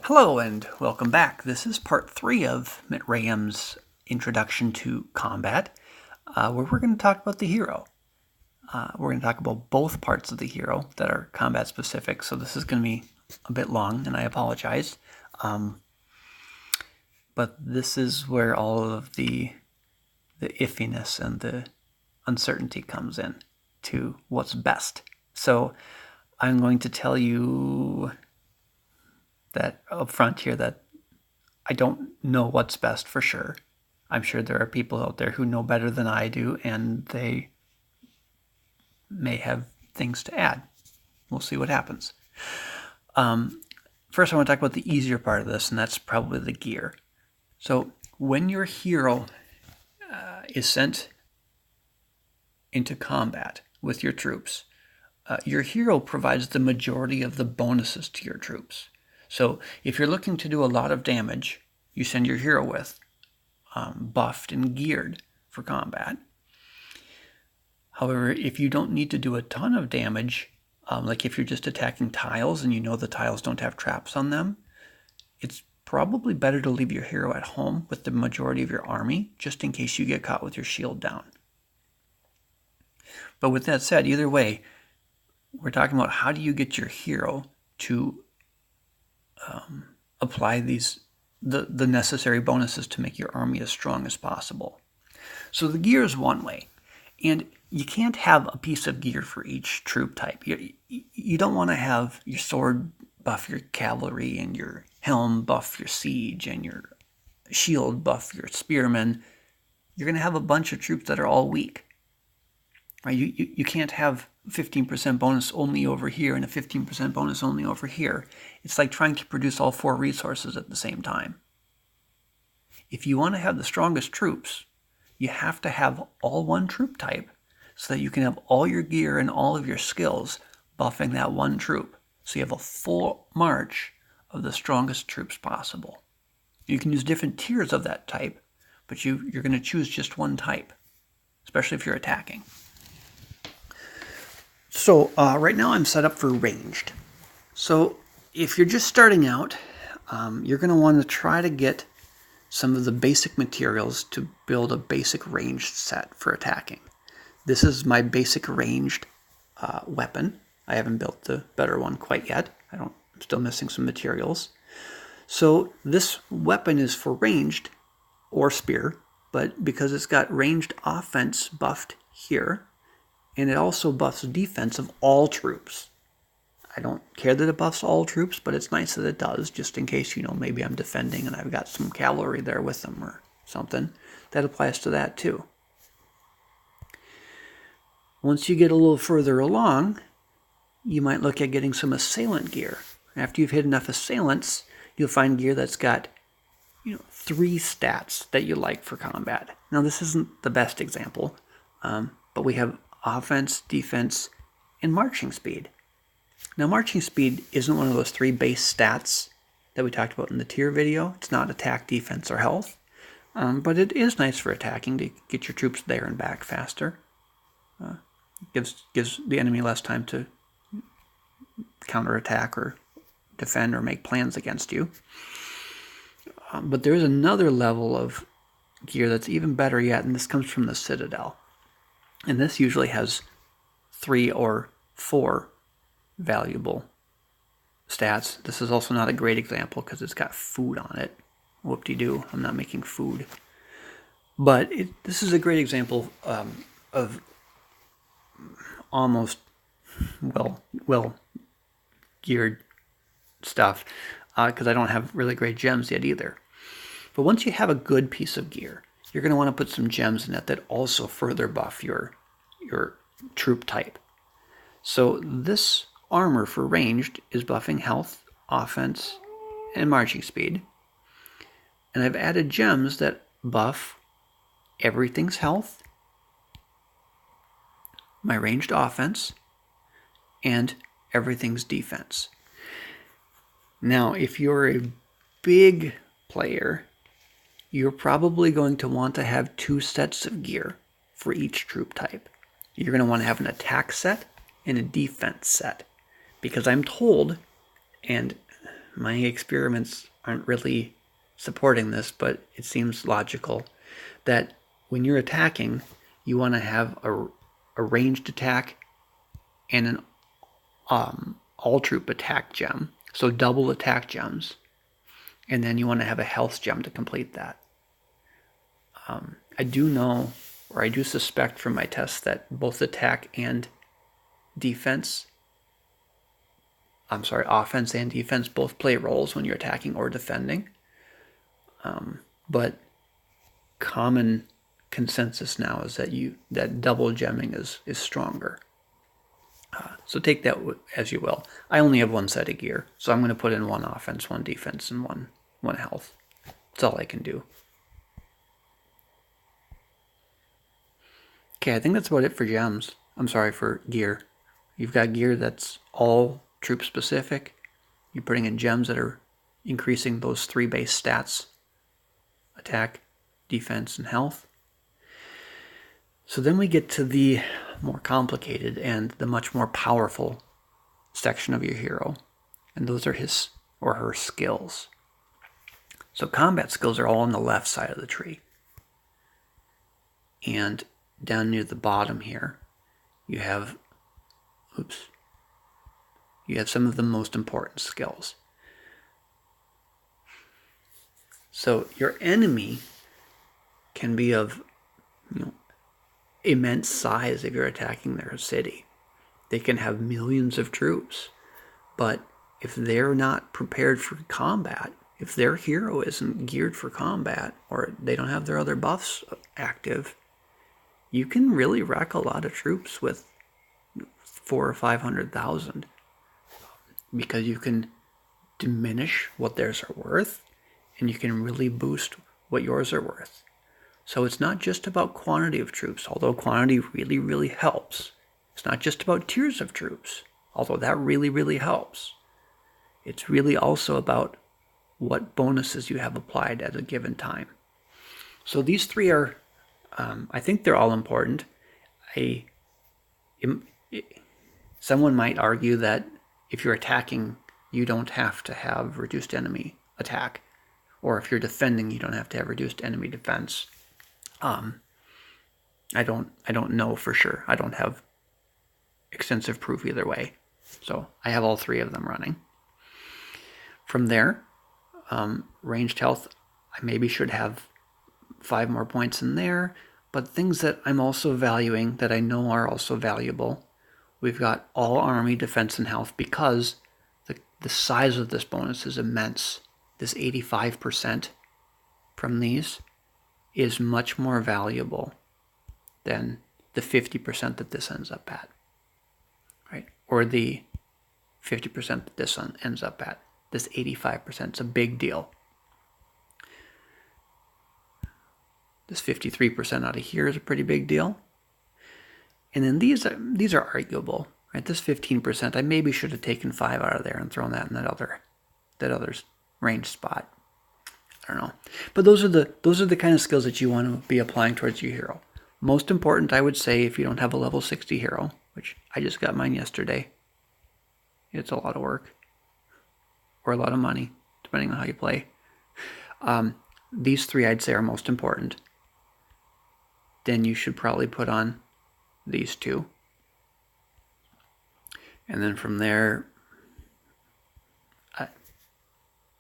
Hello and welcome back. This is part 3 of Mitt Raham's Introduction to Combat, where we're going to talk about the hero. We're going to talk about both parts of the hero that are combat specific, so this is going to be a bit long, and I apologize. But this is where all of the iffiness and the uncertainty comes in to what's best. So I'm going to tell you that up front here that I don't know what's best for sure. I'm sure there are people out there who know better than I do, and they may have things to add. We'll see what happens. First, I want to talk about the easier part of this, and that's probably the gear. So when your hero is sent into combat with your troops, your hero provides the majority of the bonuses to your troops. So if you're looking to do a lot of damage, you send your hero with, buffed and geared for combat. However, if you don't need to do a ton of damage, like if you're just attacking tiles and you know the tiles don't have traps on them, it's probably better to leave your hero at home with the majority of your army, just in case you get caught with your shield down. But with that said, either way, we're talking about how do you get your hero to apply the necessary bonuses to make your army as strong as possible. So the gear is one way, and you can't have a piece of gear for each troop type. You don't want to have your sword buff your cavalry and your helm buff your siege and your shield buff your spearmen. You're going to have a bunch of troops that are all weak. Right? You can't have 15% bonus only over here and a 15% bonus only over here. It's like trying to produce all 4 resources at the same time. If you want to have the strongest troops, you have to have all one troop type so that you can have all your gear and all of your skills buffing that one troop. So you have a full march of the strongest troops possible. You can use different tiers of that type, but you're going to choose just one type, especially if you're attacking. So right now I'm set up for ranged. So if you're just starting out, you're going to want to try to get some of the basic materials to build a basic ranged set for attacking. This is my basic ranged weapon. I haven't built the better one quite yet. I'm still missing some materials. So this weapon is for ranged or spear, but because it's got ranged offense buffed here, and it also buffs defense of all troops. I don't care that it buffs all troops, but it's nice that it does, just in case, maybe I'm defending and I've got some cavalry there with them or something. That applies to that too. Once you get a little further along, you might look at getting some assailant gear. After you've hit enough assailants, you'll find gear that's got 3 stats that you like for combat. Now, this isn't the best example, but we have offense, defense, and marching speed. Now, marching speed isn't one of those 3 base stats that we talked about in the tier video. It's not attack, defense, or health, but it is nice for attacking to get your troops there and back faster. Gives the enemy less time to counterattack or defend or make plans against you. But there is another level of gear that's even better yet, and this comes from the Citadel. And this usually has 3 or 4 valuable stats. This is also not a great example because it's got food on it. Whoop-de-doo, I'm not making food. But this is a great example of almost well-geared stuff because I don't have really great gems yet either. But once you have a good piece of gear, you're going to want to put some gems in it that also further buff your troop type. So this armor for ranged is buffing health, offense, and marching speed. And I've added gems that buff everything's health, my ranged offense, and everything's defense. Now, if you're a big player, you're probably going to want to have 2 sets of gear for each troop type. You're going to want to have an attack set and a defense set. Because I'm told, and my experiments aren't really supporting this, but it seems logical that when you're attacking, you want to have a ranged attack and an all troop attack gem, so double attack gems, and then you want to have a health gem to complete that. I do know, or I do suspect from my tests, that both attack and defense, offense and defense both play roles when you're attacking or defending. But common consensus now is that double gemming is stronger. So take that as you will. I only have one set of gear, so I'm going to put in one offense, one defense, and one health. That's all I can do. Okay, I think that's about it for gems. For gear. You've got gear that's all troop specific. You're putting in gems that are increasing those 3 base stats: attack, defense, and health. So then we get to the more complicated and the much more powerful section of your hero, and those are his or her skills. So combat skills are all on the left side of the tree. And down near the bottom here, you have some of the most important skills. So your enemy can be of immense size if you're attacking their city. They can have millions of troops, but if they're not prepared for combat, if their hero isn't geared for combat, or they don't have their other buffs active, you can really wreck a lot of troops with 400,000 or 500,000, because you can diminish what theirs are worth, and you can really boost what yours are worth. So it's not just about quantity of troops, although quantity really, really helps. It's not just about tiers of troops, although that really, really helps. It's really also about what bonuses you have applied at a given time. So these 3 are, I think they're all important. Someone might argue that if you're attacking, you don't have to have reduced enemy attack, or if you're defending, you don't have to have reduced enemy defense. I don't know for sure. I don't have extensive proof either way. So I have all 3 of them running. From there, ranged health, I maybe should have 5 more points in there, but things that I'm also valuing, that I know are also valuable, we've got all army, defense, and health, because the size of this bonus is immense. This 85% from these is much more valuable than the 50% that this ends up at, right? Or the 50% that this one ends up at. This 85% is a big deal. This 53% out of here is a pretty big deal. And then these are arguable, right? This 15%, I maybe should have taken 5 out of there and thrown that in that other's range spot. I don't know. But those are the kind of skills that you want to be applying towards your hero. Most important, I would say, if you don't have a level 60 hero, which I just got mine yesterday, it's a lot of work. Or a lot of money, depending on how you play. These 3 I'd say are most important. Then you should probably put on these 2. And then from there,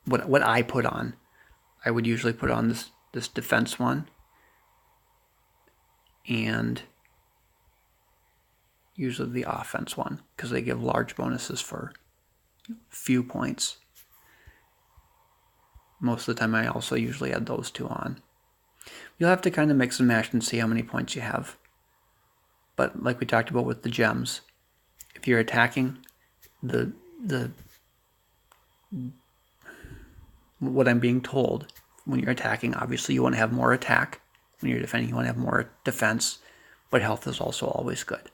what I put on, I would usually put on this defense one, and usually the offense one, because they give large bonuses for few points. Most of the time I also usually add those 2 on. You'll have to kind of mix and match and see how many points you have. But like we talked about with the gems, if you're attacking, what I'm being told, when you're attacking, obviously you want to have more attack. When you're defending, you want to have more defense, but health is also always good.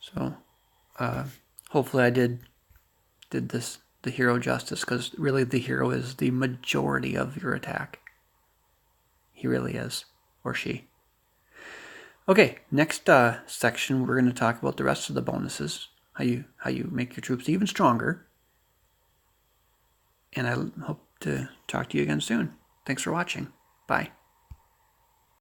So hopefully I did the hero justice, because really the hero is the majority of your attack. He really is, or she. Okay, next section we're going to talk about the rest of the bonuses. how you make your troops even stronger. And I hope to talk to you again soon. Thanks for watching. Bye.